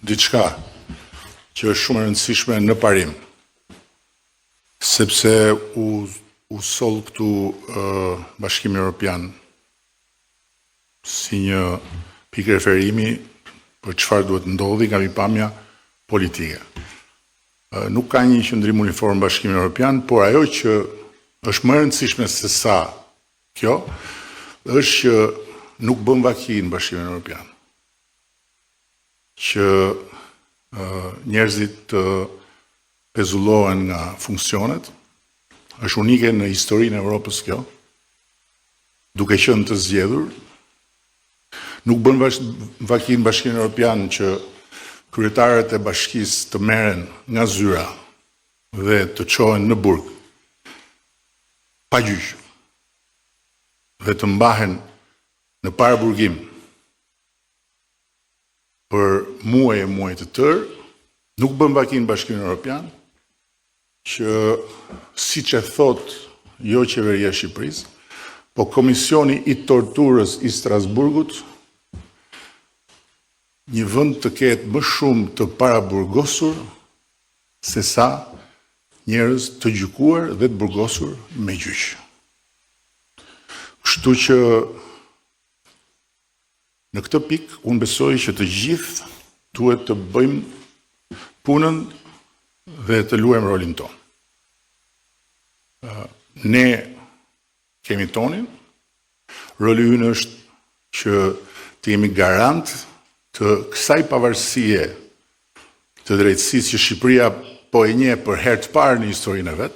diçka që është shumë e rëndësishme në parim, sepse u soll këtu Bashkimi Evropian si një pikë referimi për çfarë duhet ndodhi nga pikpamja politike. Nuk ka një qëndrim uniform Bashkimi Evropian, por ajo që është më e rëndësishme se sa kjo, është që nuk bën vaki në Bashkimin Evropian. Që njerëzit të pezullohen nga funksionet, është unike në historinë e Evropës kjo, duke qenë të zgjedhur. Nuk bën vaki në Bashkimin Evropian që kryetarët e bashkisë të merren nga zyra dhe të çohen në burg pa gjyq dhe të mbahen në paraburgim për muaj e muaj të tërë. Nuk bën vaki në Bashkimin Evropian që, siç e thot jo qeveria e Shqipërisë, po Komisioni i Torturës i Strasburgut, një vend të ketë më shumë të paraburgosur se sa njerëz të gjykuar dhe të burgosur me gjyq. Kështu që në këtë pikë unë besoj që të gjithë duhet të bëjmë punën dhe të luajmë rolin tonë. Ne kemi tonin, roli ynë është që të jemi garant të kësaj pavarësie të drejtësisë që Shqipëria po e njeh për herë të parë në historinë e vet,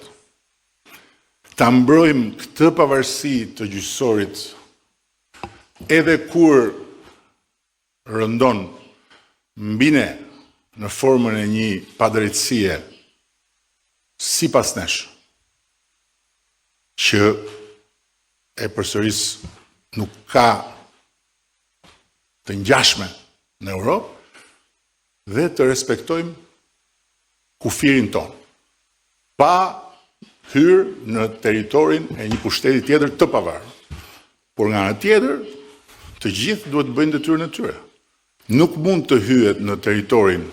ta mbrojmë këtë pavarësi të gjyqësorit edhe kur rëndon mbi ne në formën e një padrejtësie sipas nesh, që e përsëris nuk ka të ngjashme në Europë, dhe të respektojmë kufirin tonë, pa hyrë në territorin e një pushteti tjetër të pavarur. Por nga ana tjetër, të gjithë duhet të bëjnë detyrën e tyre. Nuk mund të hyhet në territorin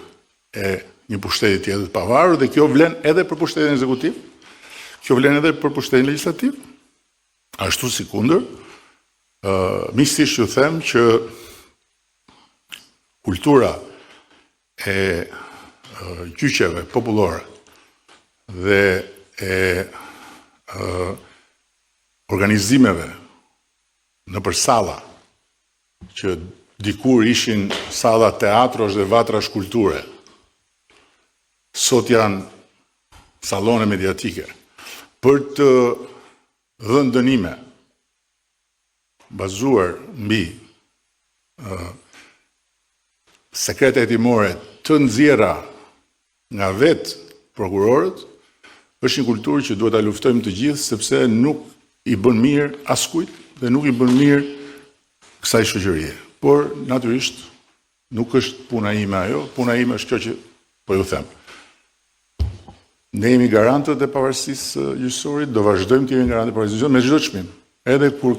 e një pushteti tjetër të pavarur, dhe kjo vlen edhe për pushtetin ekzekutiv, kjo vlen edhe për pushtetin legjislativ. Ashtu sikundër, miqësisht ju them që kultura e gjyqeve popullore dhe e organizimeve nëpër salla që dikur ishin salla teatrosh dhe vatrash kulture, sot janë sallone mediatike, për të dhënë dënime bazuar mbi sekrete hetimore të nxjerra nga vetë prokurorët, është një kulturë që duhet ta luftojmë të gjithë, sepse nuk i bën mirë askujt dhe nuk i bën mirë kësaj shoqërie. Por natyrisht nuk është puna ime ajo, puna ime është kjo që po ju them. Ne jemi garantët e pavarësisë gjyqësorit, do vazhdojmë të jemi garantët e pavarësisë me çdo çmim, edhe kur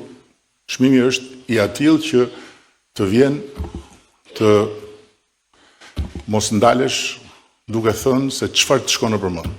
çmimi është i atill që të vjen të mos ndalesh duke thënë se çfarë të shkon nëpër mend.